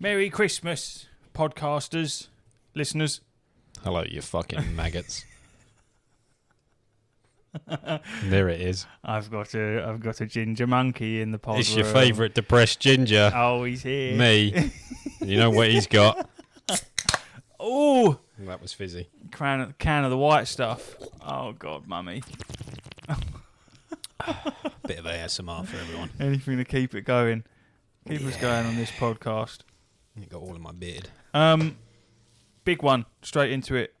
Merry Christmas, podcasters, listeners. Hello, you fucking maggots. There it is. I've got a ginger monkey in the pod. It's your favourite depressed ginger. Oh, he's here. Me. You know what he's got? Oh, That was fizzy. can of the white stuff. Oh God, mummy. Bit of ASMR for everyone. Anything to keep it going. Keep us going on this podcast. You got all in my beard. Big one. Straight into it.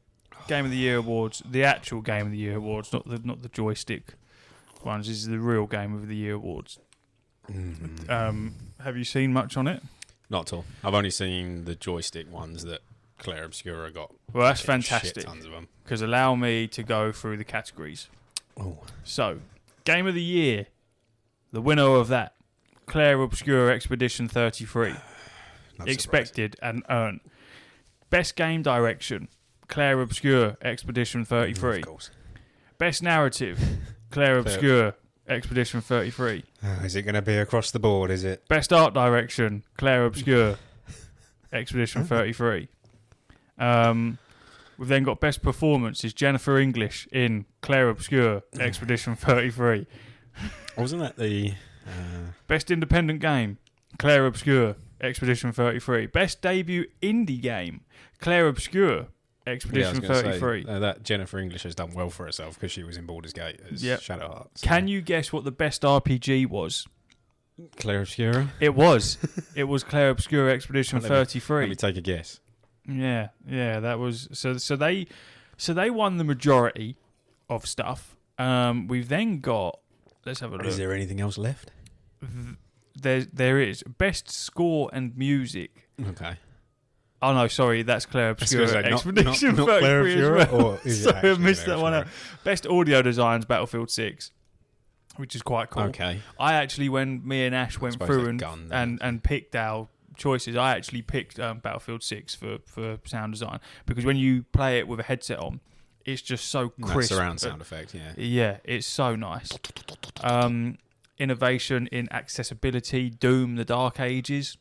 Game of the Year awards. The actual Game of the Year awards, not the joystick ones. This is the real Game of the Year awards. Have you seen much on it? Not at all. I've only seen the joystick ones that Claire Obscura got. Well, that's fantastic. Shit tons of them. Because allow me to go through the categories. Oh. So, Game of the Year. The winner of that, Claire Obscura Expedition 33. Expected and earned. Best Game Direction, Claire Obscura Expedition 33. Of course. Best Narrative, Claire Obscura Expedition 33. Is it going to be across the board, is it? Best Art Direction, Claire Obscura Expedition 33. We've then got Best Performance is Jennifer English in Claire Obscura Expedition 33. Wasn't that the... Best Independent Game, Claire Obscura Expedition 33. Best Debut Indie Game, Claire Obscura Expedition 33. That Jennifer English has done well for herself because she was in Baldur's Gate as Shadow Heart. So. Can you guess what the best RPG was? Claire Obscura? It was. It was Claire Obscura Expedition 33. Let me take a guess. Yeah, that was so they won the majority of stuff. We've then got, let's have a look. Is there anything else left? There is best score and music. Okay. Oh no, sorry, that's Claire Obscura Expedition not 33 Claire Obscura, as well. or is So it I missed Claire that one out. Best audio designs, Battlefield 6, which is quite cool. Okay. I actually, when me and Ash went through and picked our choices, I actually picked Battlefield 6 for sound design, because when you play it with a headset on, it's just so crisp. That surround sound effect, yeah. Yeah, it's so nice. Innovation in accessibility, Doom, The Dark Ages.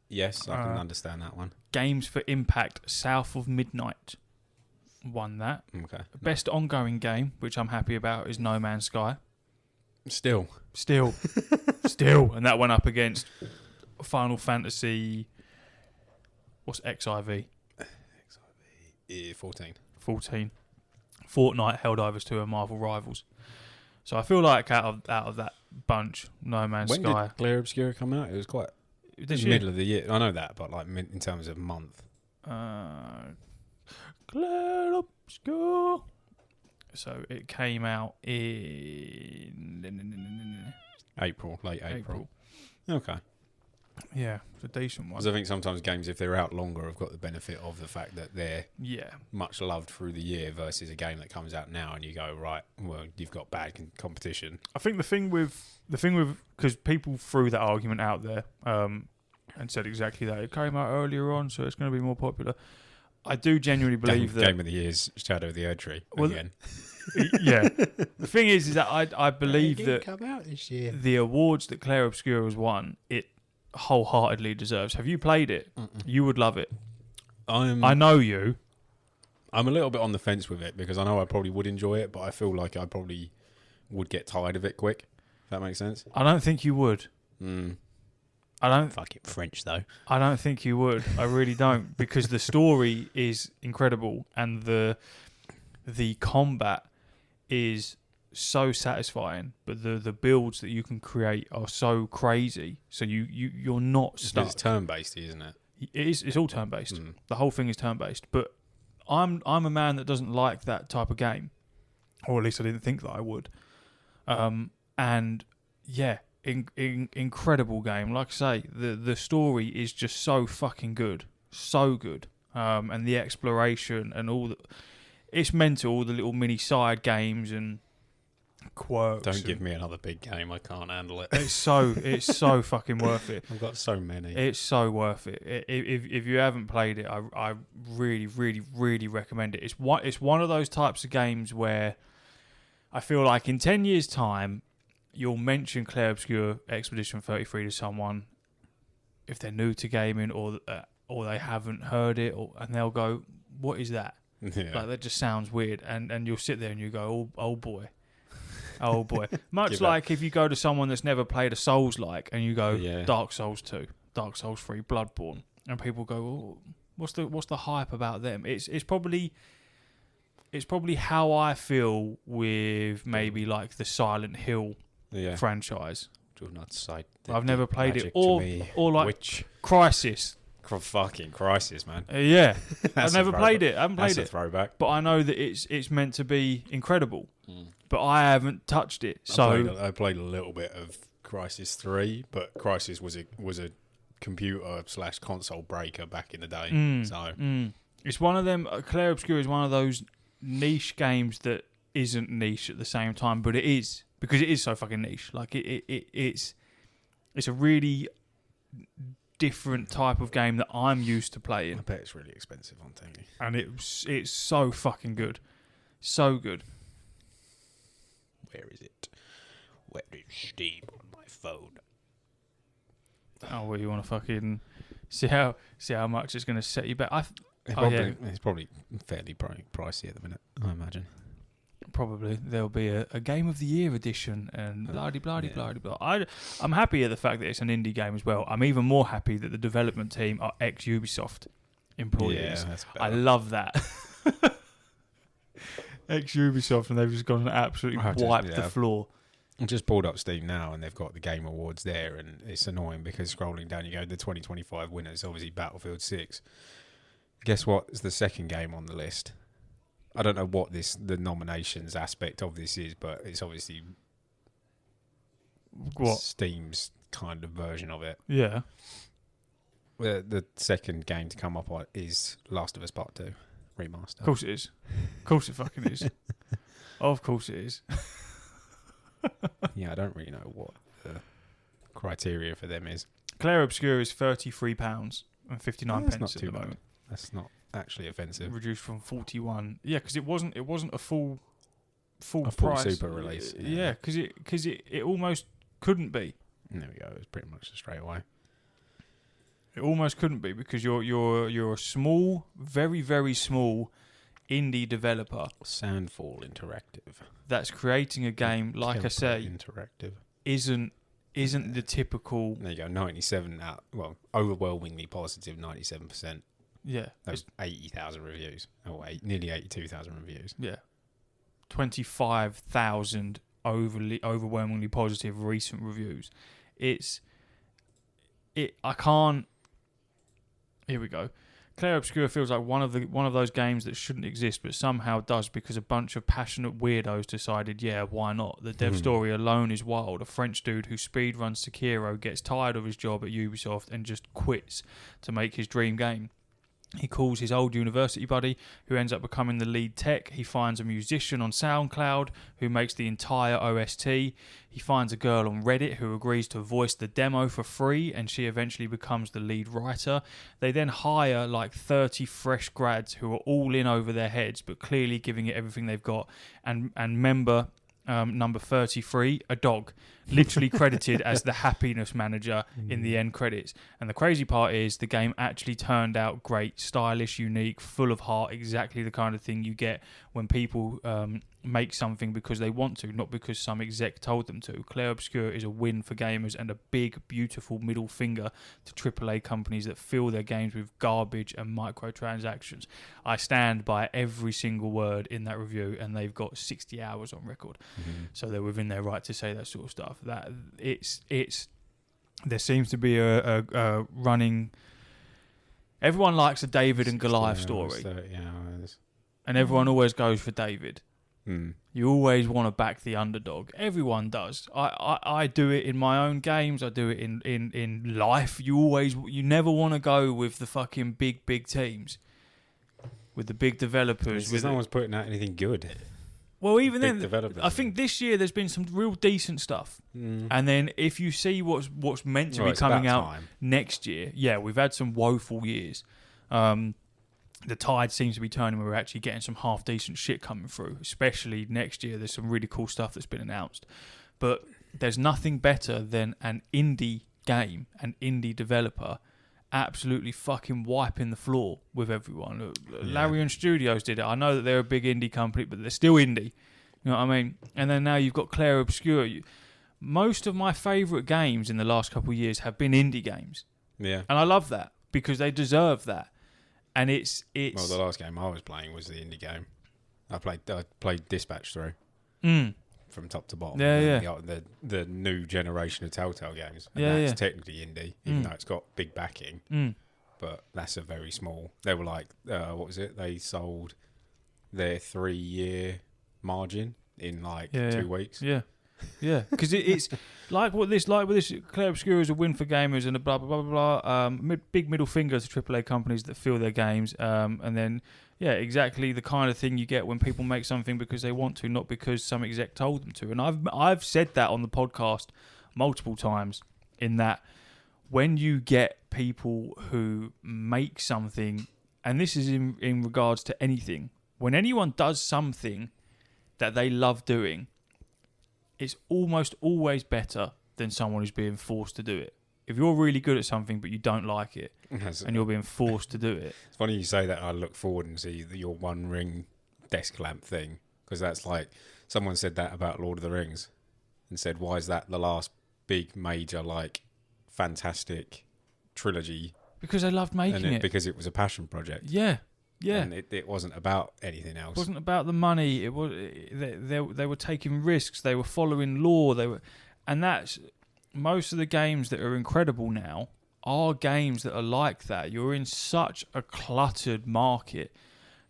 Yes, I can understand that one. Games for Impact, South of Midnight. Won that. Okay. Best ongoing game, which I'm happy about, is No Man's Sky. Still. And that went up against Final Fantasy. What's XIV? XIV 14. 14. Fortnite, Helldivers 2 and Marvel Rivals. So I feel like out of that bunch, No Man's Sky. When did Claire Obscura come out? It was quite middle of the year. I know that, but like in terms of month. Claire Obscura. So it came out in April, late April. Okay. Yeah, it's a decent one. Because I think sometimes games, if they're out longer, have got the benefit of the fact that they're much loved through the year versus a game that comes out now and you go, right, well, you've got bad competition. I think the thing with because people threw that argument out there and said exactly that. It came out earlier on, so it's going to be more popular. I do genuinely believe that Game of the Year is Shadow of the Erdtree again. Yeah. The thing is that I believe that come out this year. The awards that Claire Obscura has won, it wholeheartedly deserves. Have you played it? Mm-mm. You would love it. I know you. I'm a little bit on the fence with it because I know I probably would enjoy it, but I feel like I probably would get tired of it quick. If that makes sense. I don't think you would. I don't. Fucking French though. I don't think you would. I really don't, because the story is incredible and the combat is so satisfying, but the builds that you can create are so crazy. So you're not stuck. It's turn based, isn't it? It's all turn based. The whole thing is turn based. But I'm a man that doesn't like that type of game, or at least I didn't think that I would. And yeah, incredible game. Like I say, the story is just so fucking good, so good. And the exploration and all it's mental. All the little mini side games and quirks. Don't give me another big game. I can't handle it. It's so fucking worth it. I've got so many. It's so worth it. If you haven't played it, I really, really, really recommend it. It's one of those types of games where I feel like in 10 years' time, you'll mention Claire Obscura Expedition 33 to someone if they're new to gaming or they haven't heard it, and they'll go, "What is that?" Yeah. Like, that just sounds weird, and you'll sit there and you go, "Oh boy." Oh boy. Much like if you go to someone that's never played a Souls-like and you go, Dark Souls 2, Dark Souls 3, Bloodborne, and people go, "Oh, what's the hype about them?" It's probably how I feel with maybe like the Silent Hill franchise. Do not cite I've never played it, or like Crysis. Fucking Crysis, man. Yeah, I've never played it. I haven't played it. Throwback. But I know that it's meant to be incredible. But I haven't touched it. So I played a little bit of Crysis 3, but Crysis was a computer / console breaker back in the day. It's one of them. Clair Obscur is one of those niche games that isn't niche at the same time, but it is, because it is so fucking niche. Like it's a really different type of game that I'm used to playing. I bet it's really expensive on Thingy. And it's so fucking good. So good. Where is it? Where is Steam on my phone? Oh, well, you want to fucking see how much it's going to set you back? It's probably fairly pricey at the minute, I imagine. Probably there'll be a Game of the Year edition and blah blah. I'm happy at the fact that it's an indie game as well. I'm even more happy that the development team are ex-Ubisoft employees. Yeah, that's better. I love that. Ex-Ubisoft, and they've just gone and absolutely wiped the floor. I just pulled up Steam now, and they've got the Game Awards there, and it's annoying because scrolling down, you go, the 2025 winners, obviously Battlefield 6. Guess what? It's the second game on the list. I don't know what the nominations aspect of this is, but it's obviously Steam's kind of version of it. Yeah. The second game to come up on is Last of Us Part 2 remaster. Of course it is. Of course it fucking is. Of course it is. Yeah, I don't really know what the criteria for them is. Clair Obscur is £33 and 59 pence not at too the bad. moment. That's not actually offensive. Reduced from 41. Yeah, because it wasn't a full full price super release. Yeah, because it almost couldn't be. There we go. It was pretty much a straight away. It almost couldn't be, because you're a small, very very small indie developer. Sandfall Interactive. That's creating a game, like Temper I say, Interactive. Isn't the typical. There you go. 97 out. Well, overwhelmingly positive. 97%. Yeah. 80,000 reviews. Oh, nearly 82,000 reviews. Yeah. 25,000 overwhelmingly positive recent reviews. I can't. Here we go. Clair Obscur feels like one of those games that shouldn't exist, but somehow does, because a bunch of passionate weirdos decided, yeah, why not? The dev story alone is wild. A French dude who speedruns Sekiro gets tired of his job at Ubisoft and just quits to make his dream game. He calls his old university buddy, who ends up becoming the lead tech. He finds a musician on SoundCloud who makes the entire OST. He finds a girl on Reddit who agrees to voice the demo for free, and she eventually becomes the lead writer. They then hire like 30 fresh grads who are all in over their heads, but clearly giving it everything they've got. And member number 33, a dog, literally credited as the happiness manager in the end credits. And the crazy part is the game actually turned out great, stylish, unique, full of heart, exactly the kind of thing you get when people make something because they want to, not because some exec told them to. Clair Obscur is a win for gamers and a big, beautiful middle finger to AAA companies that fill their games with garbage and microtransactions. I stand by every single word in that review, and they've got 60 hours on record. So they're within their right to say that sort of stuff. That it's there seems to be a running. Everyone likes a David and Goliath story, 30 hours. And everyone always goes for David. You always want to back the underdog. Everyone does. I do it in my own games. I do it in life. You never want to go with the fucking big teams, with the big developers. Because no one's putting out anything good. Well, even then, I think this year there's been some real decent stuff. And then if you see what's meant to be coming out next year, yeah, we've had some woeful years. The tide seems to be turning. We're actually getting some half decent shit coming through, especially next year. There's some really cool stuff that's been announced. But there's nothing better than an indie game and indie developer absolutely fucking wiping the floor with everyone. Larian Studios did it. I know that they're a big indie company, but they're still indie. You know what I mean? And then now you've got Claire Obscure. Most of my favourite games in the last couple of years have been indie games. Yeah. And I love that because they deserve that. And it's Well, the last game I was playing was the indie game. I played Dispatch through. From top to bottom. The new generation of Telltale games. And that's technically indie, even though it's got big backing. But that's a very small. They were like, what was it? They sold their 3-year margin in 2 weeks. Yeah. Yeah, because it's like with this, Claire Obscure is a win for gamers and a blah blah blah blah. Big middle finger to AAA companies that feel their games, and then exactly the kind of thing you get when people make something because they want to, not because some exec told them to. And I've said that on the podcast multiple times. In that, when you get people who make something, and this is in regards to anything, when anyone does something that they love doing, it's almost always better than someone who's being forced to do it. If you're really good at something but you don't like it and you're being forced to do it. It's funny you say that. I look forward and see your One Ring desk lamp thing, because that's like someone said that about Lord of the Rings and said, why is that the last big major fantastic trilogy? Because they loved making it. Because it was a passion project. Yeah. And it wasn't about anything else. It wasn't about the money. It was they were taking risks. They were following law. And that's most of the games that are incredible now are games that are like that. You're in such a cluttered market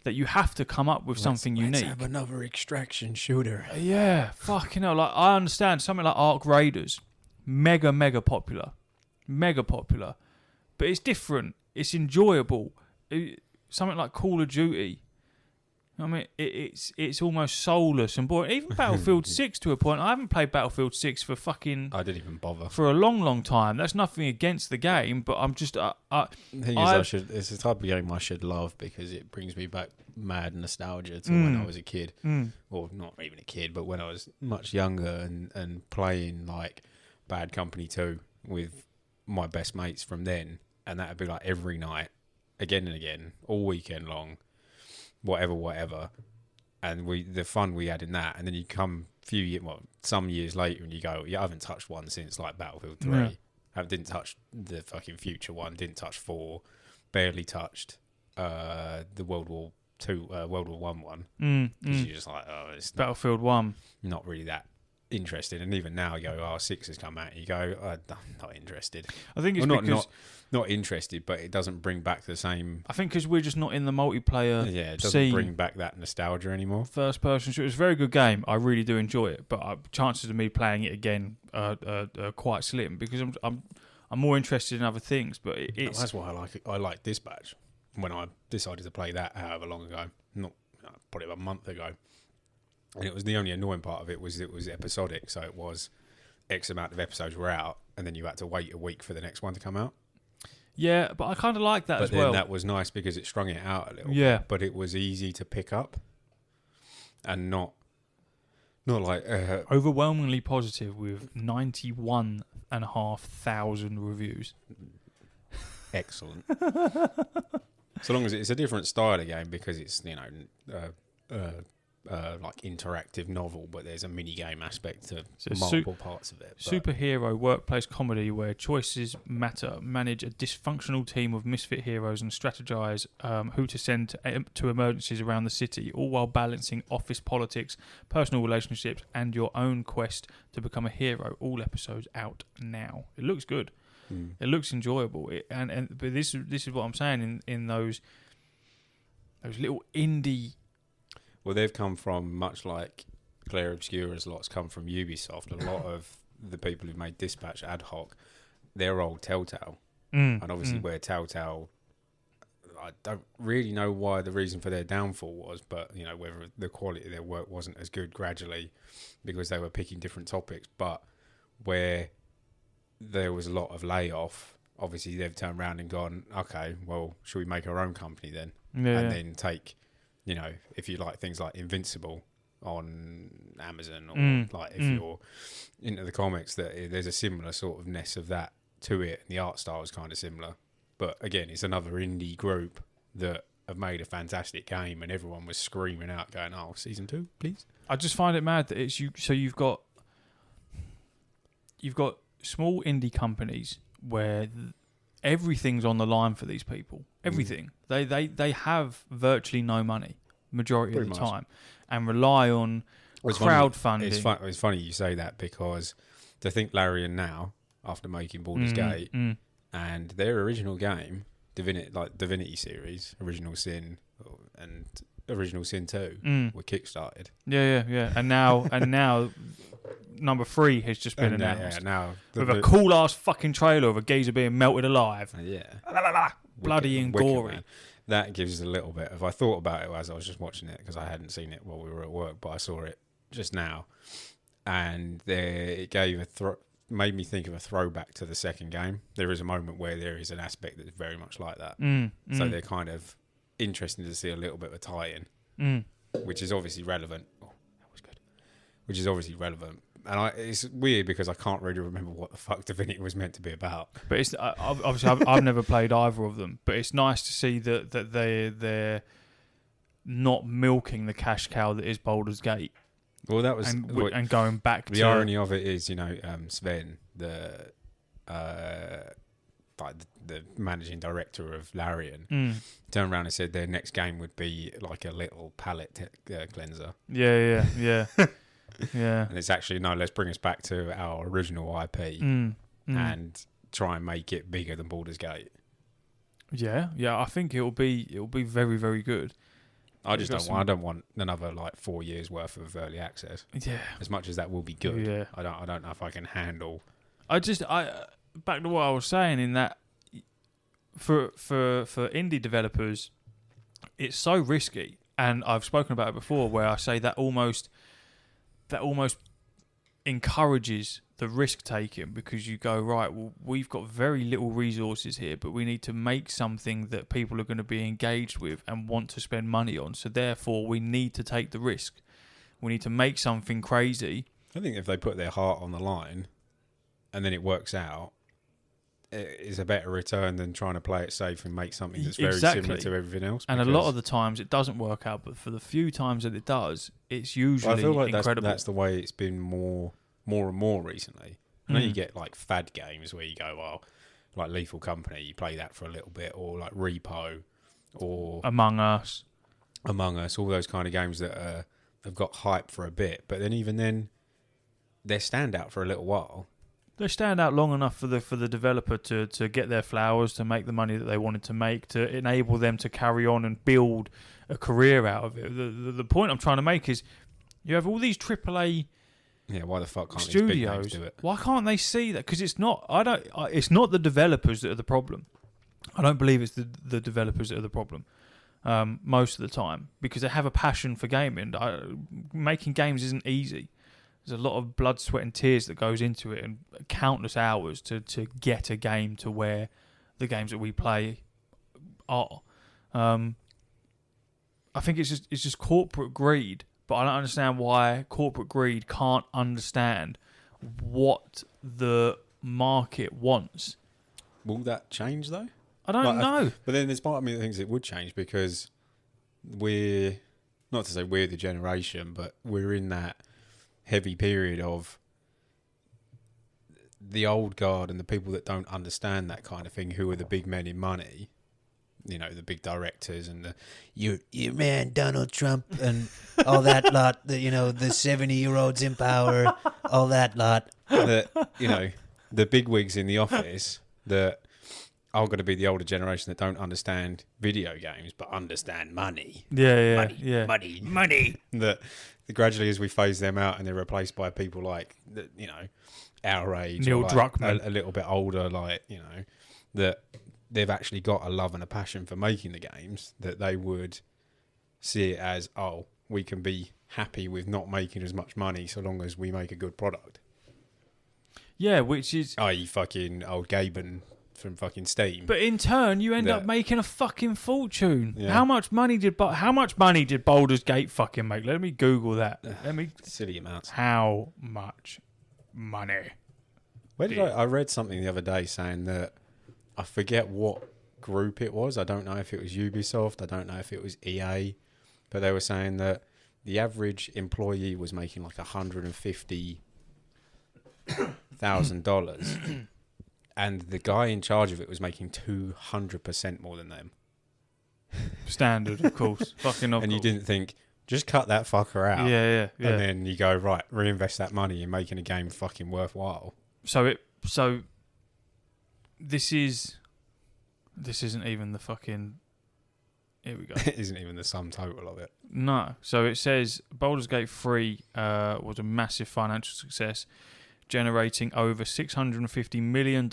that you have to come up with something unique. Let's have another extraction shooter. Yeah, fucking hell. I understand something like Ark Raiders, mega popular, but it's different. It's enjoyable. Something like Call of Duty, I mean, it's almost soulless and boring. Even Battlefield 6 to a point. I haven't played Battlefield 6 for I didn't even bother. For a long time. That's nothing against the game, but I'm just... the thing is, it's the type of game I should love because it brings me back mad nostalgia to when I was a kid. Or not even a kid, but when I was much younger and playing Bad Company 2 with my best mates from then. And that would be every night. Again and again, all weekend long, whatever, and the fun we had in that, and then you come some years later, and you go, I haven't touched one since Battlefield 3. Yeah. I didn't touch the fucking Future one, didn't touch 4, barely touched the World War 1 one. Because you're just it's Battlefield 1, not really that interested. And even now, you go, 6 has come out, and you go, I'm not interested. I think it's because... Not interested, but it doesn't bring back the same... I think because we're just not in the multiplayer it doesn't bring back that nostalgia anymore. First person shooter. It's a very good game. I really do enjoy it, but chances of me playing it again are quite slim because I'm more interested in other things. But that's why I like Dispatch. When I decided to play that however long ago, probably about a month ago, and it was the only annoying part of it was episodic, so it was X amount of episodes were out, and then you had to wait a week for the next one to come out. Yeah, but I kind of like that as well. But then that was nice because it strung it out a little bit. But it was easy to pick up and not overwhelmingly positive with 91,500 reviews. Excellent. So long as it's a different style of game because it's, interactive novel, but there's a mini game aspect to multiple parts of it. Superhero workplace comedy where choices matter. Manage a dysfunctional team of misfit heroes and strategize who to send to emergencies around the city, all while balancing office politics, personal relationships, and your own quest to become a hero. All episodes out now. It looks good. It looks enjoyable. But this is what I'm saying in those little indie. Well, they've come from, much like Claire Obscura's lots come from Ubisoft. A lot of the people who made Dispatch ad hoc, they're old Telltale. And obviously where Telltale, I don't really know why the reason for their downfall was, but, whether the quality of their work wasn't as good gradually because they were picking different topics. But where there was a lot of layoff, obviously they've turned around and gone, okay, well, should we make our own company then? Yeah. And then take... if you like things like Invincible on Amazon, or if you're into the comics, that there's a similar sort of ness of that to it, and the art style is kind of similar. But again, it's another indie group that have made a fantastic game, and everyone was screaming out, going, "Oh, season 2, please!" I just find it mad that it's you. So you've got small indie companies where everything's on the line for these people. Everything. They have virtually no money majority Pretty of the much. time, and rely on crowdfunding. It's funny you say that, because to think Larian now, after making Baldur's Gate, and their original game, Divinity series, Original Sin and Original Sin 2 were kickstarted. Yeah. And now number 3 has just been announced. Yeah, now with a cool ass fucking trailer of a geezer being melted alive. Yeah. Bloody and gory. Man. That gives a little bit of... I thought about it as I was just watching it, because I hadn't seen it while we were at work, but I saw it just now. And it gave made me think of a throwback to the second game. There is a moment where there is an aspect that's very much like that. So they're kind of interesting to see a little bit of a tie-in, which is obviously relevant. Oh, that was good. Which is obviously relevant. And it's weird because I can't really remember what the fuck Divinity was meant to be about. But it's obviously I've never played either of them. But it's nice to see that they're not milking the cash cow that is Baldur's Gate. Well, that was and going back the irony of it is, Sven, the managing director of Larian, turned around and said their next game would be like a little palate cleanser. Yeah. Yeah. And it's actually, no, let's bring us back to our original IP and try and make it bigger than Baldur's Gate. Yeah. I think it'll be very, very good. I don't want another 4 years worth of early access. Yeah. As much as that will be good. Yeah. I don't know if I can handle. Back to what I was saying, in that for indie developers, it's so risky, and I've spoken about it before, where I say that almost encourages the risk taking, because you go, right, well, we've got very little resources here, but we need to make something that people are going to be engaged with and want to spend money on. So therefore, we need to take the risk. We need to make something crazy. I think if they put their heart on the line and then it works out, it is a better return than trying to play it safe and make something that's very similar to everything else. And a lot of the times it doesn't work out, but for the few times that it does, it's usually I feel like incredible. That's the way it's been more and more recently. I know you get fad games where you go, well, like Lethal Company, you play that for a little bit, or like Repo, or Among Us, all those kind of games that have got hype for a bit, but then even then, they're standout for a little while. They stand out long enough for the developer to get their flowers, to make the money that they wanted to make, to enable them to carry on and build a career out of it. The point I'm trying to make is, you have all these AAA why the fuck can't studios these big names do it? Why can't they see that? Because it's not. It's not the developers that are the problem. I don't believe it's the developers that are the problem most of the time, because they have a passion for gaming. Making games isn't easy. There's a lot of blood, sweat and tears that goes into it, and countless hours to get a game to where the games that we play are. I think it's just corporate greed, but I don't understand why corporate greed can't understand what the market wants. Will that change though? I don't know. But then there's part of me that thinks it would change, because we're, not to say we're the generation, but we're in that heavy period of the old guard and the people that don't understand that kind of thing, who are the big men in money, the big directors and the your man Donald Trump and all that lot, the 70-year-olds in power, all that lot, the big wigs in the office that are going to be the older generation that don't understand video games but understand money. Money. That gradually, as we phase them out and they're replaced by people like, our age, Neil Druckmann, a little bit older, that they've actually got a love and a passion for making the games, that they would see it as, oh, we can be happy with not making as much money so long as we make a good product. Yeah, which is... i.e. fucking old Gaben from fucking Steam. But in turn, you end up making a fucking fortune. Yeah. How much money did Baldur's Gate fucking make? Let me Google that. Silly amounts. How much money? Where did I read something the other day saying that I forget what group it was. I don't know if it was Ubisoft. I don't know if it was EA, but they were saying that the average employee was making like $150,000, and the guy in charge of it was making 200% more than them. Standard, of course. Fucking of And you course. didn't think, just cut that fucker out. Yeah. And then you go, right, reinvest that money in making a game fucking worthwhile. So this isn't even the fucking. Here we go. It isn't even the sum total of it. No. So it says Baldur's Gate 3 was a massive financial success, generating over $650 million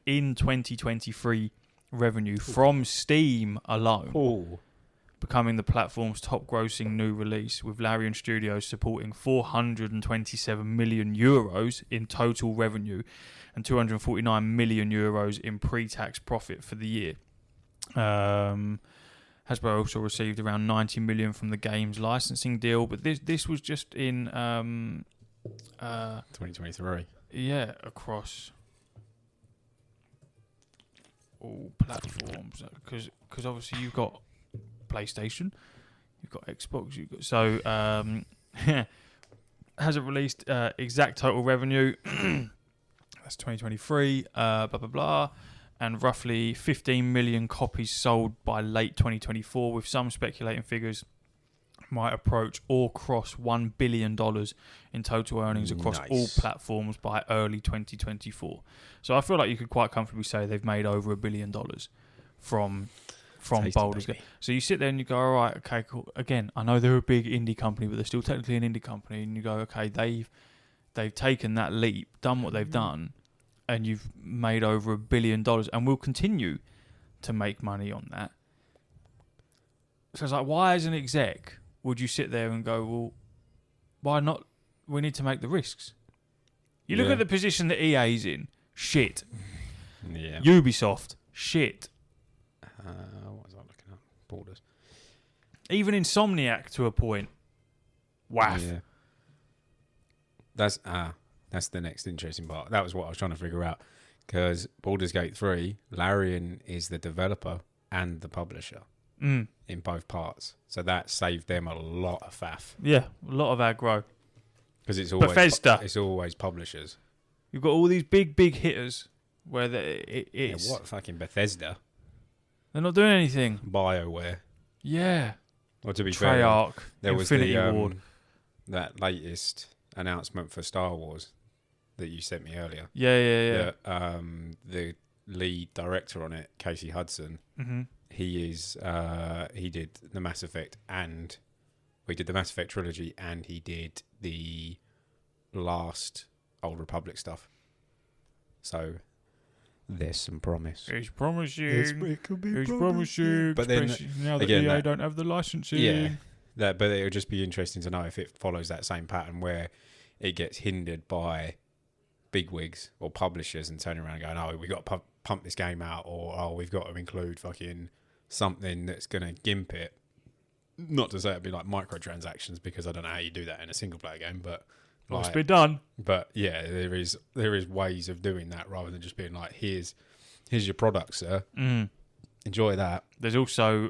in 2023 revenue from Steam alone. Oh. Becoming the platform's top-grossing new release, with Larian Studios supporting 427 million euros in total revenue and 249 million euros in pre-tax profit for the year. Hasbro also received around 90 million from the game's licensing deal, but this was just in 2023. Yeah, across all platforms, because obviously you've got PlayStation, you've got Xbox, has it released exact total revenue? That's 2023. Blah blah blah, and roughly 15 million copies sold by late 2024, with some speculating figures might approach or cross $1 billion in total earnings across all platforms by early 2024. So I feel like you could quite comfortably say they've made over $1 billion from Baldur's Gate. So you sit there and you go, all right, okay, cool. Again, I know they're a big indie company, but they're still technically an indie company. And you go, okay, they've taken that leap, done what they've done, and you've made over $1 billion, and will continue to make money on that. So it's like, why as an exec would you sit there and go, well, why not? We need to make the risks. You look at the position that EA's in. Shit. Yeah. Ubisoft. Shit. What was I looking at? Borders. Even Insomniac to a point. Waff. Yeah. That's the next interesting part. That was what I was trying to figure out. Because Baldur's Gate 3, Larian is the developer and the publisher in both parts. So that saved them a lot of faff. Yeah, a lot of aggro. Because it's always Bethesda. It's always publishers. You've got all these big hitters where it's... Yeah, what fucking Bethesda? They're not doing anything. BioWare. Yeah. Or to be fair, Treyarch. there was Infinity Ward. that latest announcement for Star Wars that you sent me earlier. Yeah. The lead director on it, Casey Hudson, he did the Mass Effect we did the Mass Effect trilogy, and he did the last Old Republic stuff. So there's some promise. He's promising. It could be He's promising. But then now that again, EA don't have the licensing. Yeah, but it would just be interesting to know if it follows that same pattern where it gets hindered by bigwigs or publishers and turning around and going, oh, we've got to pump this game out, or oh, we've got to include fucking something that's going to gimp it. Not to say it'd be like microtransactions, because I don't know how you do that in a single player game, but Must be done. But yeah, there is ways of doing that rather than just being like, here's your product, sir. Enjoy that. There's also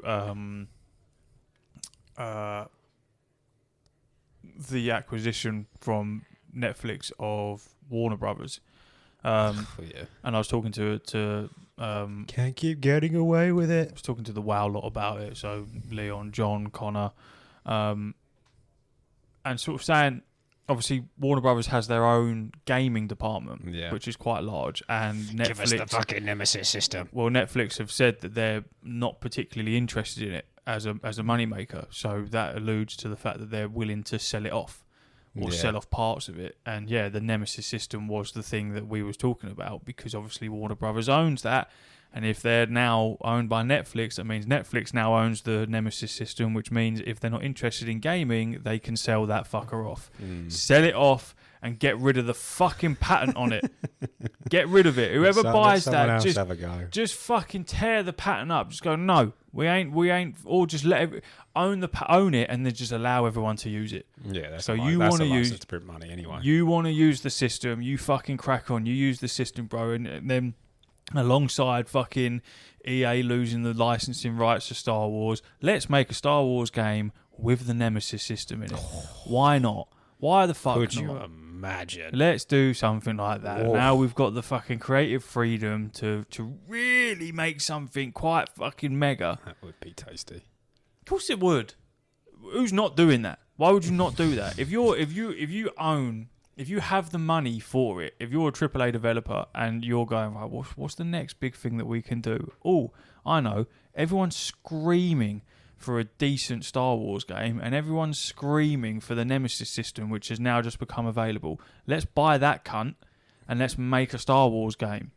the acquisition from Netflix of Warner Brothers. Yeah. And I was talking to Can't keep getting away with it. I was talking to the WoW lot about it. So Leon, John, Connor, and sort of saying, obviously Warner Brothers has their own gaming department, which is quite large, and Netflix, give us the fucking Nemesis system. Well, Netflix have said that they're not particularly interested in it as a moneymaker. So that alludes to the fact that they're willing to sell it off or sell off parts of it. And yeah, the Nemesis system was the thing that we was talking about, because obviously Warner Brothers owns that, And if they're now owned by Netflix, that means Netflix now owns the Nemesis system, which means if they're not interested in gaming, they can sell that fucker off. Sell it off and get rid of the fucking patent on it. Get rid of it. Whoever buys that, just fucking tear the patent up. Just go, no, we ain't, or just own it and then just allow everyone to use it. Yeah, that's so you want to use to print money anyway. You want to use the system. You fucking crack on. You use the system, bro, and then. Alongside fucking EA losing the licensing rights to Star Wars, let's make a Star Wars game with the Nemesis system in it. Why not? Why the fuck Could not? you imagine? Let's do something like that. Now we've got the fucking creative freedom to really make something quite fucking mega. That would be tasty. Of course it would. Who's not doing that? Why would you not do that? If you have the money for it, if you're a AAA developer and you're going, right, what's the next big thing that we can do? Oh, I know. Everyone's screaming for a decent Star Wars game and everyone's screaming for the Nemesis system, which has now just become available. Let's buy that cunt and let's make a Star Wars game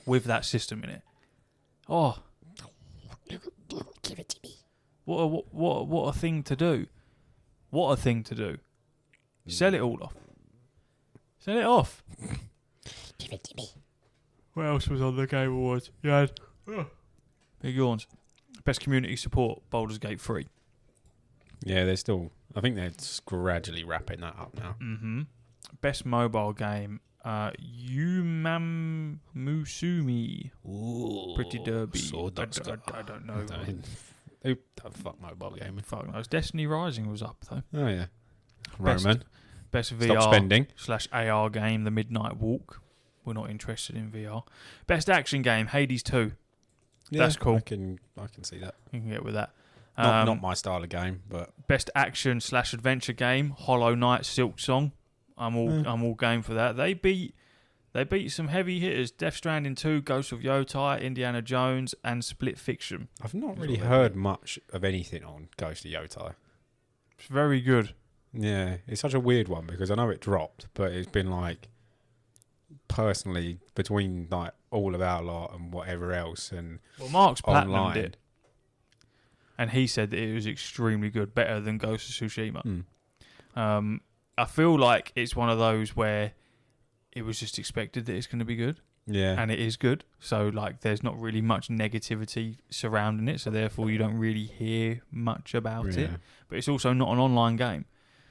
with that system in it. Oh. Give it to me. What a thing to do. What a thing to do. Sell it all off. Send it off. Give it to me. What else was on the Game Awards? You had big yawns. Best community support, Baldur's Gate 3. Yeah, I think they're gradually wrapping that up now. Mm-hmm. Best mobile game, Yumam Musumi. Ooh, Pretty Derby. I don't know. Who the fuck mobile gaming? Fuck knows. Destiny Rising was up though. Oh yeah. Roman. Best Stop spending. VR game, The Midnight Walk. We're not interested in VR. Best action game, Hades 2. Yeah, that's cool. I can see that. You can get with that. Not my style of game, but best action / adventure game, Hollow Knight, Silk Song. I'm all game for that. They beat some heavy hitters: Death Stranding 2, Ghost of Yotai, Indiana Jones, and Split Fiction. I've not really heard much of anything on Ghost of Yotai. It's very good. Yeah, it's such a weird one because I know it dropped, but it's been like personally between like all of our lot and whatever else, and Mark's platinumed online. it, and he said that it was extremely good, better than Ghost of Tsushima. I feel like it's one of those where it was just expected that it's going to be good. Yeah, and it is good. So like, there's not really much negativity surrounding it, so therefore you don't really hear much about it. But it's also not an online game.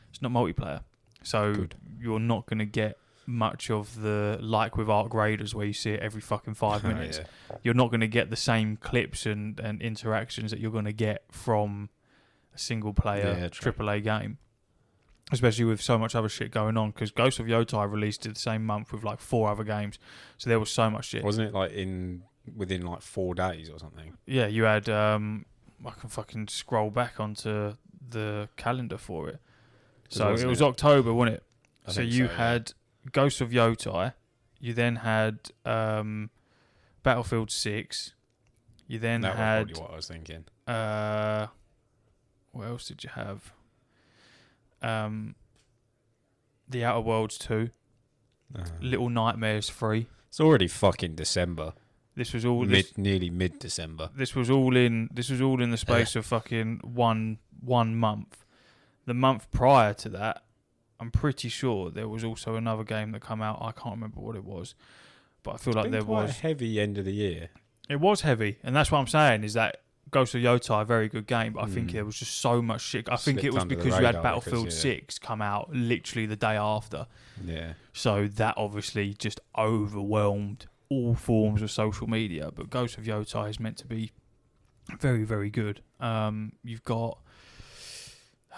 It's not multiplayer, so you're not going to get much of the, like with Arc Raiders where you see it every fucking 5 minutes. You're not going to get the same clips and interactions that you're going to get from a single player AAA game, especially with so much other shit going on, because Ghost of Yotai released it the same month with like 4 other games, so there was so much shit. Wasn't it like within like 4 days or something? Yeah, you had I can fucking scroll back onto the calendar for it. So it was October, wasn't it? So you had Ghost of Yotai, you then had Battlefield 6, you then that had... was probably what I was thinking. What else did you have? The Outer Worlds 2, Little Nightmares 3. It's already fucking December. This was all... nearly mid-December. This was all in the space of fucking one month. The month prior to that, I'm pretty sure there was also another game that came out. I can't remember what it was, but I feel like there was a heavy end of the year. It was heavy, and that's what I'm saying is that Ghost of Yotai, a very good game, but I think there was just so much shit. I think it was because you had Battlefield 6 come out literally the day after. Yeah. So that obviously just overwhelmed all forms of social media. But Ghost of Yotai is meant to be very, very good. You've got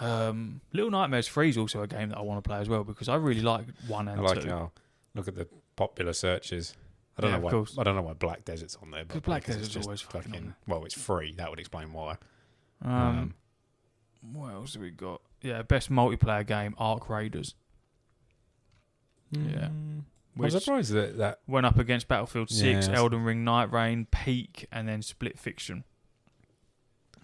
Little Nightmares 3 is also a game that I want to play as well, because I really like 1 and 2. Look at the popular searches. I don't know why Black Desert's on there. But Black Desert's always fucking on. Well, it's free. That would explain why. What else have we got? Yeah, best multiplayer game, Arc Raiders. Yeah. I'm surprised that went up against Battlefield 6, Yeah, Elden Ring, Night Rain, Peak, and then Split Fiction.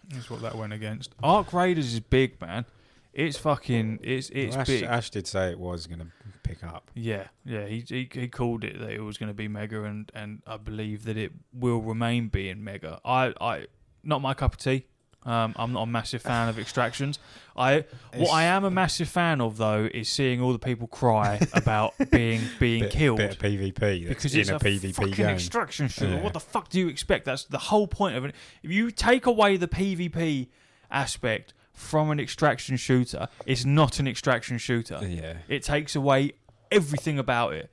That's what that went against. Arc Raiders is big, man. It's fucking. It's Well, big. Ash did say it was going to pick up. Yeah. He called it that it was going to be mega, and I believe that it will remain being mega. I not my cup of tea. I'm not a massive fan of extractions. What I am a massive fan of though is seeing all the people cry about being killed. Bit of PvP Because in it's a a PvP fucking game. extraction shooter. Yeah. What the fuck do you expect? That's the whole point of it. If you take away the PvP aspect from an extraction shooter, it's not an extraction shooter. Yeah. It takes away everything about it.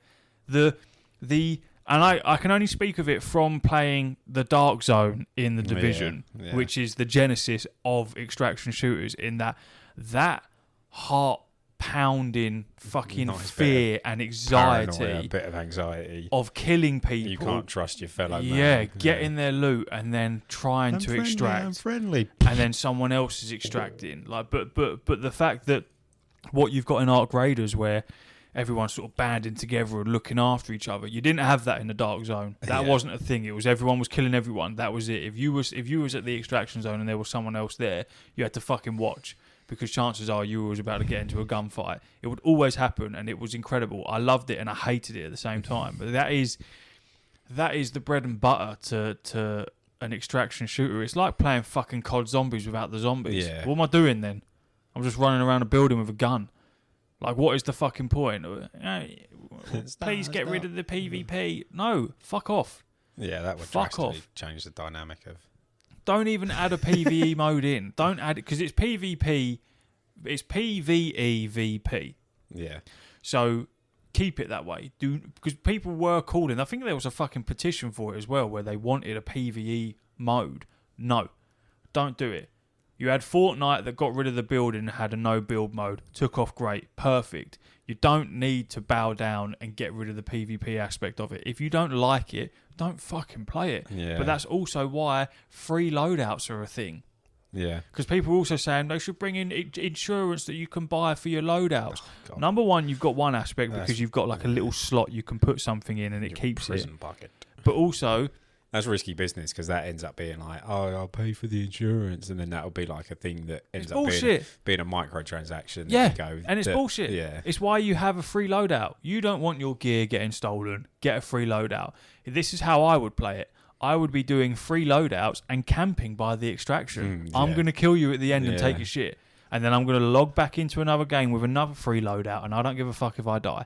And I can only speak of it from playing the Dark Zone in the Division, Yeah. which is the genesis of extraction shooters. In that heart pounding fucking Nice fear and anxiety, Paranoia, a bit of anxiety. of killing people. You can't trust your fellow man. Yeah, getting their loot and then trying to extract, I'm friendly. and then someone else is extracting. Like, but the fact that what you've got in Arc Raiders, where everyone's sort of banding together and looking after each other, you didn't have that in the Dark Zone. That wasn't a thing. It was everyone was killing everyone. That was it. If you was at the extraction zone and there was someone else there, you had to fucking watch. Because chances are you was about to get into a gunfight. It would always happen, and it was incredible. I loved it and I hated it at the same time. But that is the bread and butter to an extraction shooter. It's like playing fucking COD Zombies without the zombies. Yeah. What am I doing then? I'm just running around a building with a gun. Like, what is the fucking point? Please get rid of the PvP. No, fuck off. Yeah, that would Fuck drastically off. change the dynamic of. Don't even add a PvE mode in. Don't add it because it's PvP. It's PvEVP. Yeah. So keep it that way. Because people were calling. I think there was a fucking petition for it as well, where they wanted a PvE mode. No, don't do it. You had Fortnite that got rid of the building and had a no build mode. Took off great. Perfect. You don't need to bow down and get rid of the PvP aspect of it. If you don't like it, don't fucking play it. Yeah. But that's also why free loadouts are a thing. Yeah. Because people are also saying they should bring in insurance that you can buy for your loadouts. God. Number one, you've got one aspect That's- because you've got like a little slot you can put something in and it Your keeps it. prison bucket. But also, That's risky business because that ends up being like, oh, I'll pay for the insurance, and then that'll be like a thing that ends it's up bullshit. being a microtransaction. that Yeah, you go, and it's that- bullshit. Yeah. It's why you have a free loadout. You don't want your gear getting stolen. Get a free loadout. This is how I would play it. I would be doing free loadouts and camping by the extraction. I'm yeah. going to kill you at the end and Yeah. take your shit. And then I'm going to log back into another game with another free loadout, and I don't give a fuck if I die.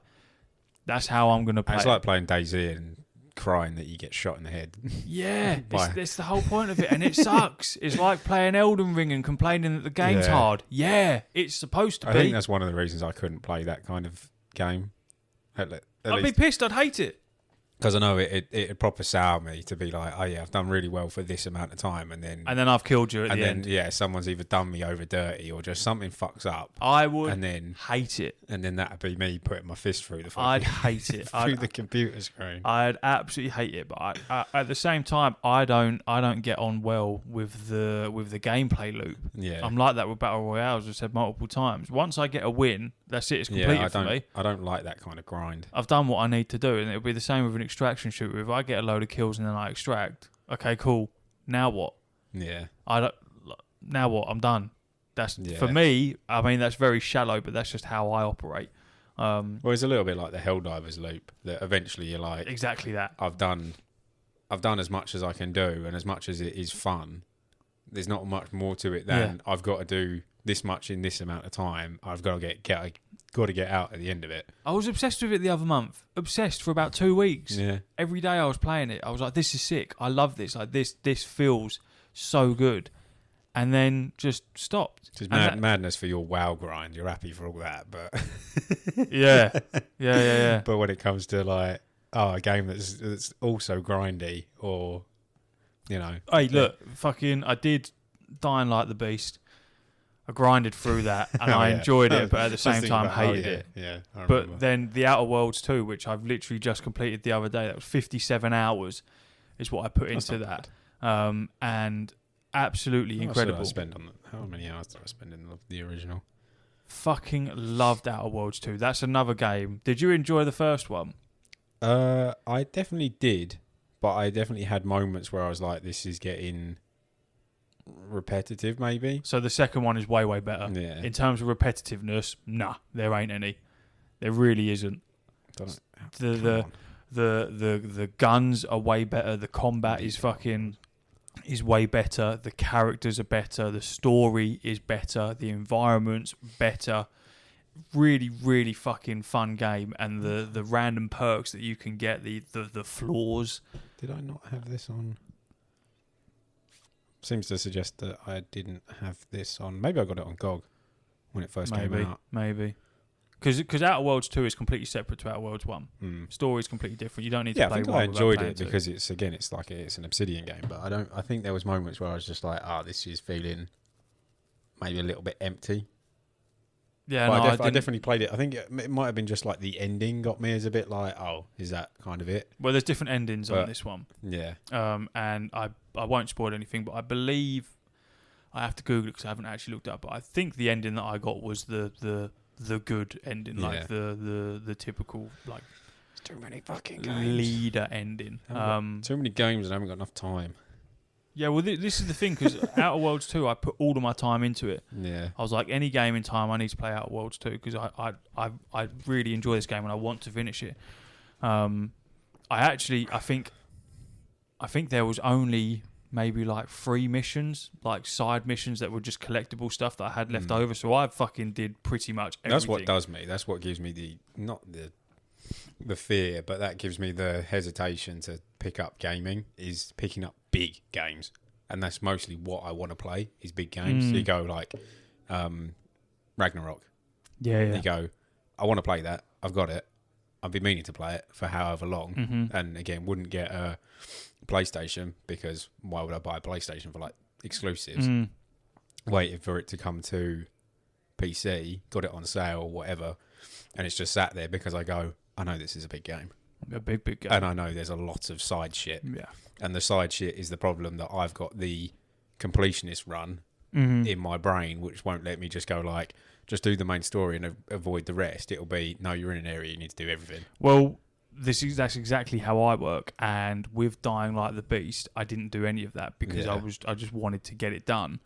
That's how I'm going to play It's it. like playing DayZ and crying that you get shot in the head. Yeah, Why? that's the whole point of it, and it sucks. It's like playing Elden Ring and complaining that the game's Yeah. hard. Yeah, it's supposed to I be. think that's one of the reasons I couldn't play that kind of game. At I'd least be pissed. I'd hate it. because I know it'd proper sour me to be like, oh yeah, I've done really well for this amount of time, and then I've killed you at the end. yeah, someone's either done me over dirty or just something fucks up, I would and then hate it. that'd be me putting my fist through the I'd fucking- hate it. through the computer screen. I'd absolutely hate it. But I, at the same time, I don't get on well with the gameplay loop. Yeah, I'm like that with battle royales. I've said multiple times. Once I get a win, that's it. It's completed for me. I don't like that kind of grind. I've done what I need to do, and it'll be the same with an extraction shooter. If I get a load of kills and then I extract, okay, cool. Now what? Yeah, Now what? I'm done. That's for me. I mean, that's very shallow, but that's just how I operate. well, it's a little bit like the Helldivers loop. That eventually you're like, Exactly that. I've done as much as I can do, and as much as it is fun, there's not much more to it than I've got to do this much in this amount of time. I've got to get out at the end of it. I was obsessed with it the other month. Obsessed for about 2 weeks. Yeah, Every day I was playing it. I was like, this is sick. I love this. Like this feels so good. And then just stopped. just And madness for your WoW grind. You're happy for all that, but yeah. but when it comes to like a game that's also grindy, or Hey, look, fucking, I did Dying Like the Beast. I grinded through that and I enjoyed it, but at the same time hated it. Yeah, I remember. But then the Outer Worlds 2, which I've literally just completed the other day, that was 57 hours, is what I put That's into not that. And absolutely incredible. How many hours did I spend in the original? Fucking loved Outer Worlds 2. That's another game. Did you enjoy the first one? I definitely did, but I definitely had moments where I was like, this is getting repetitive, maybe. So the second one is way, way better. Yeah. In terms of repetitiveness, nah, there ain't any. There really isn't. Don't- The come the on. the guns are way better. The combat is way better. The characters are better. The story is better. The environment's better. Really, really fucking fun game. And the random perks that you can get, the floors. Did I not have this on? Seems to suggest that I didn't have this on. Maybe I got it on GOG when it first came out. Maybe. Because Outer Worlds 2 is completely separate to Outer Worlds 1. Story is completely different. You don't need to play I think one I without enjoyed playing it two. because it's an Obsidian game, but I think there was moments where I was just like, this is feeling maybe a little bit empty. Yeah, But no, I definitely played it. I think it might have been just like the ending got me as a bit like, is that kind of it? Well, there's different endings on this one. Yeah. And I won't spoil anything, but I believe I have to Google it because I haven't actually looked up. But I think the ending that I got was the good ending, like the typical like It's too many fucking games. leader ending. Too many games and I haven't got enough time. Yeah, well, this is the thing because Outer Worlds 2, I put all of my time into it. Yeah. I was like, any game in time, I need to play Outer Worlds 2 because I really enjoy this game and I want to finish it. I think there was only maybe like 3 missions, like side missions that were just collectible stuff that I had left over. So I fucking did pretty much everything. That's what does me. That's what gives me not the fear, but that gives me the hesitation to pick up gaming, is picking up big games. And that's mostly what I want to play, is big games. So you go like Ragnarok. Yeah. You go, I want to play that. I've got it. I've been meaning to play it for however long. Mm-hmm. And again, wouldn't get a PlayStation because why would I buy a PlayStation for like exclusives? Waited for it to come to PC, got it on sale or whatever, and it's just sat there because I go, I know this is a big game. A big game. And I know there's a lot of side shit. Yeah. And the side shit is the problem, that I've got the completionist run in my brain, which won't let me just go like, just do the main story and avoid the rest. It'll be, no, you're in an area, you need to do everything. Well, that's exactly how I work. And with Dying Like the Beast, I didn't do any of that because I just wanted to get it done.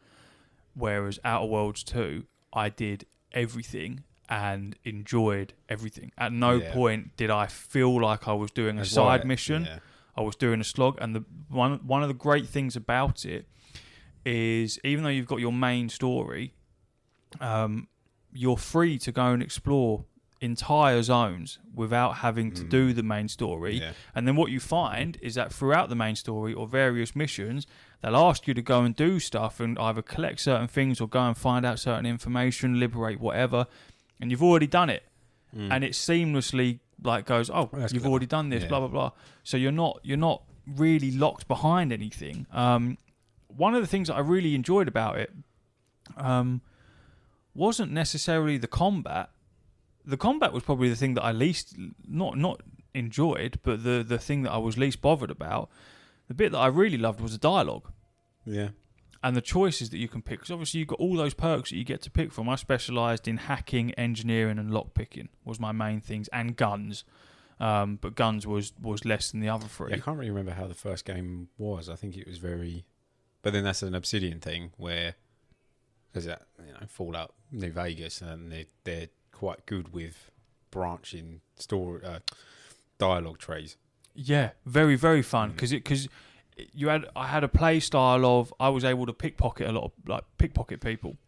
Whereas Outer Worlds 2, I did everything and enjoyed everything. At no point did I feel like I was doing a side mission. Yeah. I was doing a slog. And one of the great things about it is, even though you've got your main story, you're free to go and explore entire zones without having to do the main story. Yeah. And then what you find is that throughout the main story or various missions, they'll ask you to go and do stuff and either collect certain things or go and find out certain information, liberate whatever, and you've already done it. And it seamlessly like goes, oh, Well, that's you've clever. already done this, blah blah blah. So you're not really locked behind anything. One of the things that I really enjoyed about it wasn't necessarily the combat. The combat was probably the thing that I least not enjoyed, but the thing that I was least bothered about. The bit that I really loved was the dialogue Yeah. and the choices that you can pick. Because obviously you've got all those perks that you get to pick from. I specialised in hacking, engineering, and lockpicking was my main things, and guns. But guns was less than the other 3. I can't really remember how the first game was. I think it was very... But then that's an Obsidian thing where... Because, Fallout New Vegas, and they're quite good with branching dialogue trees. Yeah, very, very fun because I had a play style of, I was able to pickpocket a lot of like pickpocket people,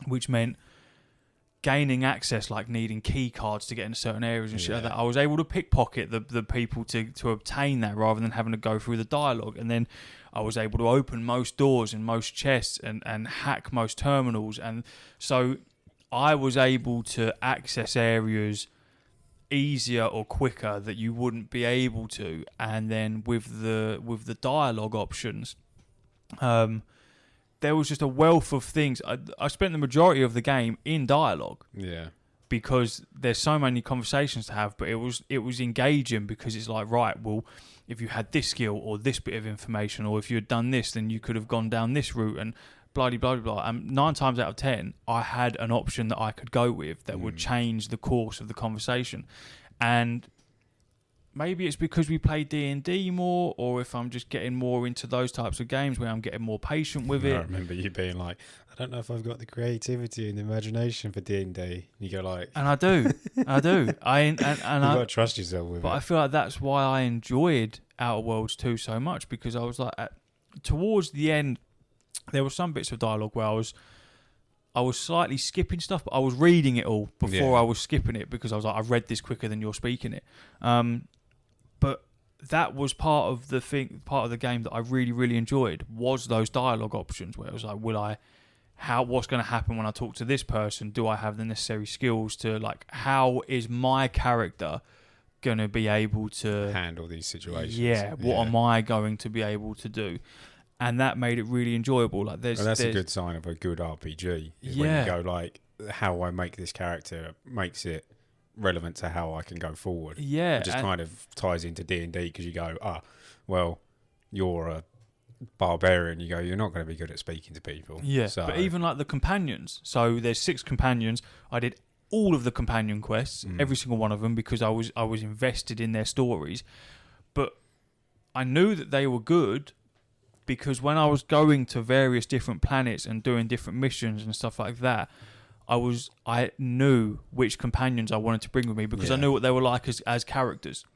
which meant gaining access, like needing key cards to get into certain areas and shit like that. I was able to pickpocket the people to obtain that rather than having to go through the dialogue. And then I was able to open most doors and most chests and hack most terminals. And so I was able to access areas easier or quicker that you wouldn't be able to. And then with the dialogue options, there was just a wealth of things. I spent the majority of the game in dialogue. Yeah. Because there's so many conversations to have, but it was engaging because it's like, right, well, if you had this skill or this bit of information, or if you had done this, then you could have gone down this route and blah, blah, blah, blah. And 9 times out of 10, I had an option that I could go with that would change the course of the conversation. And maybe it's because we play D&D more, or if I'm just getting more into those types of games where I'm getting more patient with I it. remember you being like, I don't know if I've got the creativity and the imagination for D&D. You go like, And I do. I do. you've got to trust yourself with But it. I feel like that's why I enjoyed Outer Worlds 2 so much, because I was like, towards the end, there were some bits of dialogue where I was slightly skipping stuff, but I was reading it all before I was skipping it, because I was like, I read this quicker than you're speaking it. But that was part of the game that I really, really enjoyed, was those dialogue options where it was like, what's going to happen when I talk to this person? Do I have the necessary skills to, like, how is my character going to be able to handle these situations? Yeah, what am I going to be able to do? And that made it really enjoyable. Like, that's a good sign of a good RPG. When you go like, how I make this character makes it relevant to how I can go forward. Yeah, it just kind of ties into D&D, because you go, well, you're a barbarian. You go, you're not going to be good at speaking to people. Yeah, so, but even like the companions. So there's 6 companions. I did all of the companion quests, every single one of them, because I was invested in their stories. But I knew that they were good, because when I was going to various different planets and doing different missions and stuff like that, I knew which companions I wanted to bring with me, because I knew what they were like as characters.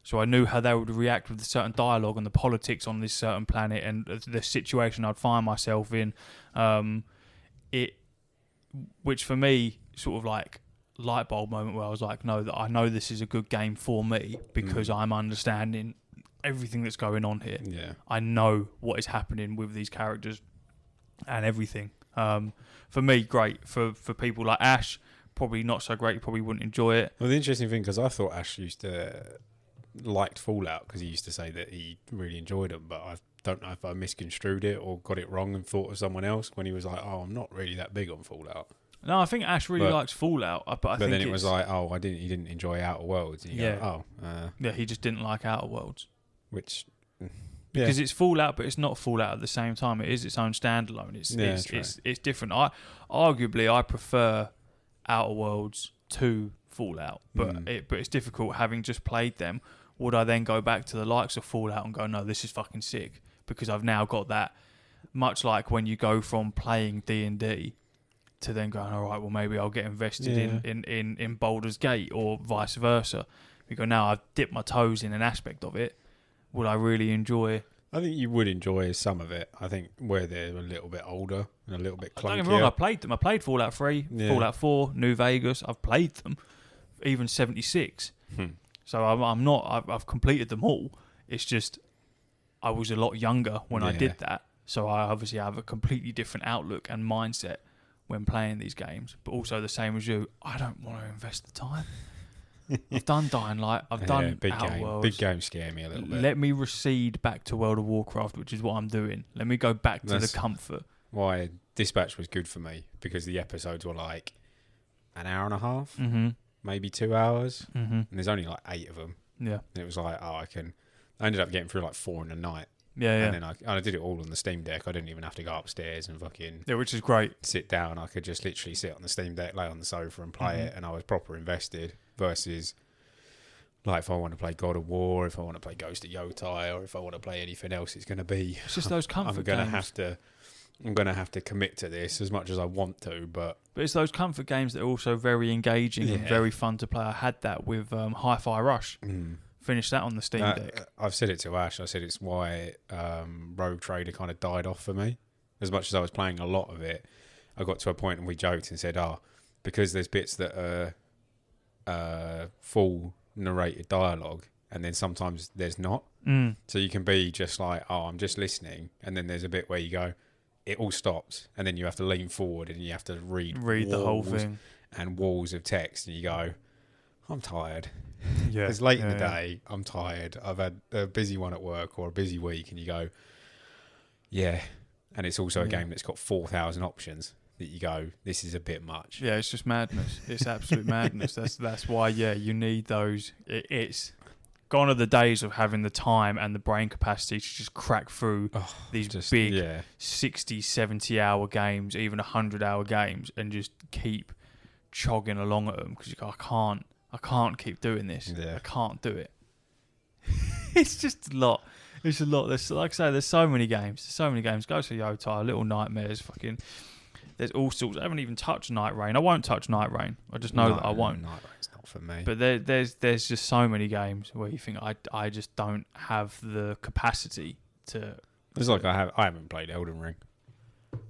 So I knew how they would react with the certain dialogue and the politics on this certain planet and the situation I'd find myself in. Which for me, sort of like light bulb moment where I was like, no, that I know this is a good game for me, because I'm understanding everything that's going on here. Yeah, I know what is happening with these characters and everything. For me, great. For people like Ash, probably not so great. You probably wouldn't enjoy it. well, the interesting thing, because I thought Ash liked Fallout, because he used to say that he really enjoyed them, but I don't know if I misconstrued it or got it wrong and thought of someone else when he was like, I'm not really that big on Fallout. No, I think Ash really likes Fallout, but I think then it was like, he didn't enjoy Outer Worlds. And you go, yeah, he just didn't like Outer Worlds. Which, because it's Fallout, but it's not Fallout at the same time. It is its own standalone. It's different. I prefer Outer Worlds to Fallout, but it's difficult having just played them. Would I then go back to the likes of Fallout and go, no, this is fucking sick, because I've now got that. Much like when you go from playing D&D to then going, all right, well, maybe I'll get invested in Baldur's Gate, or vice versa. You go, now I've dipped my toes in an aspect of it. Would I really enjoy? I think you would enjoy some of it. I think where they're a little bit older and a little bit clunkier. Don't get me wrong, I played them. I played Fallout 3, Fallout 4, New Vegas. I've played them, even 76. So I've completed them all. It's just I was a lot younger when I did that. So I obviously have a completely different outlook and mindset when playing these games. But also the same as you, I don't want to invest the time. I've done Dying Light. I've done Outer Worlds. Big games scare me a little bit. Let me recede back to World of Warcraft, which is what I'm doing. Let me go back to the comfort. Why Dispatch was good for me, because the episodes were like an hour and a half, maybe 2 hours, and there's only like 8 of them. Yeah. And it was like, I ended up getting through like 4 in a night. Yeah. And then I did it all on the Steam Deck. I didn't even have to go upstairs and fucking... Yeah, which is great. Sit down. I could just literally sit on the Steam Deck, lay on the sofa and play it, and I was proper invested. Versus, like, if I want to play God of War, if I want to play Ghost of GOTY, or if I want to play anything else, it's going to be... It's just those comfort games. I'm going to have to commit to this as much as I want to, but it's those comfort games that are also very engaging and very fun to play. I had that with Hi-Fi Rush. Finished that on the Steam Deck. I've said it to Ash. I said it's why Rogue Trader kind of died off for me. As much as I was playing a lot of it, I got to a point and we joked and said, because there's bits that are full narrated dialogue, and then sometimes there's not. So you can be just like, I'm just listening, and then there's a bit where you go, it all stops, and then you have to lean forward and you have to read the whole thing and walls of text, and you go, I'm tired. Yeah, it's late in the day. I'm tired. I've had a busy one at work or a busy week, and you go, and it's also a game that's got 4,000 options that you go, this is a bit much. Yeah, it's just madness. It's absolute madness. That's why you need those. It's gone are the days of having the time and the brain capacity to just crack through these big 60, 70 hour games, even 100-hour games, and just keep chogging along at them, because you go, I can't keep doing this. I can't do it. It's just a lot. It's a lot. There's, like I say, there's so many games. Go to GOTY, Little Nightmares, fucking. There's all sorts. I haven't even touched Night Rain. I won't touch Night Rain. I just know that I won't. Night Rain's not for me. But there's just so many games where you think I just don't have the capacity to. It's like I haven't played Elden Ring.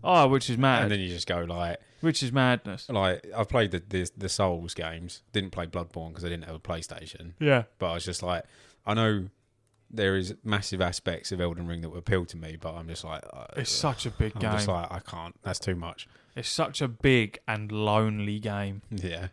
Oh, which is mad. And then you just go like, which is madness. Like I've played the Souls games. Didn't play Bloodborne because I didn't have a PlayStation. Yeah. But I was just like, I know there is massive aspects of Elden Ring that would appeal to me, but I'm just like, it's such a big game. I'm just like, I can't. That's too much. It's such a big and lonely game. Yeah.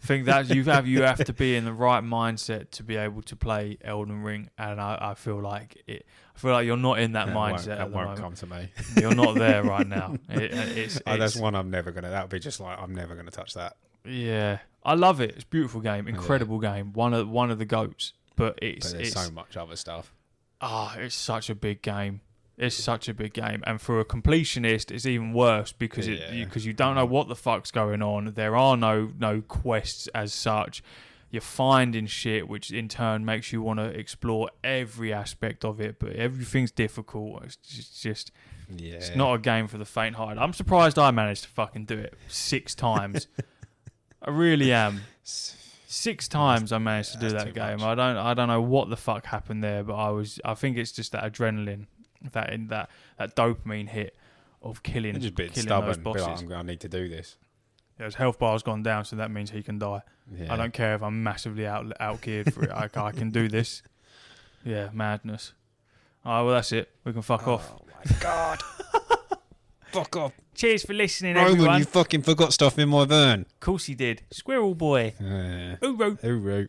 I think that you have to be in the right mindset to be able to play Elden Ring, and I feel like it. I feel like you're not in that mindset. That won't come to me. You're not there right now. That's one I'm never gonna. That'll be just like I'm never gonna touch that. Yeah, I love it. It's a beautiful game, incredible game. One of the goats. But there's so much other stuff. It's such a big game. It's such a big game, and for a completionist, it's even worse because because you don't know what the fuck's going on. There are no quests as such. You're finding shit, which in turn makes you want to explore every aspect of it. But everything's difficult. It's not a game for the faint-hearted. I'm surprised I managed to fucking do it 6 times. I really am. 6 times I managed to do that game. Much. I don't know what the fuck happened there, but I think it's just that adrenaline, that dopamine hit of killing. Just a bit killing stubborn. Those bosses. Like, I need to do this. Yeah, his health bar's gone down, so that means he can die. Yeah. I don't care if I'm massively out geared for it. I can do this. Yeah, madness. All right, well that's it. We can fuck off. Oh my god. Fuck off. Cheers for listening, Roman, everyone. you fucking forgot stuff in my van. Of course he did. Squirrel boy. Hooroo. Hooroo. Hooroo.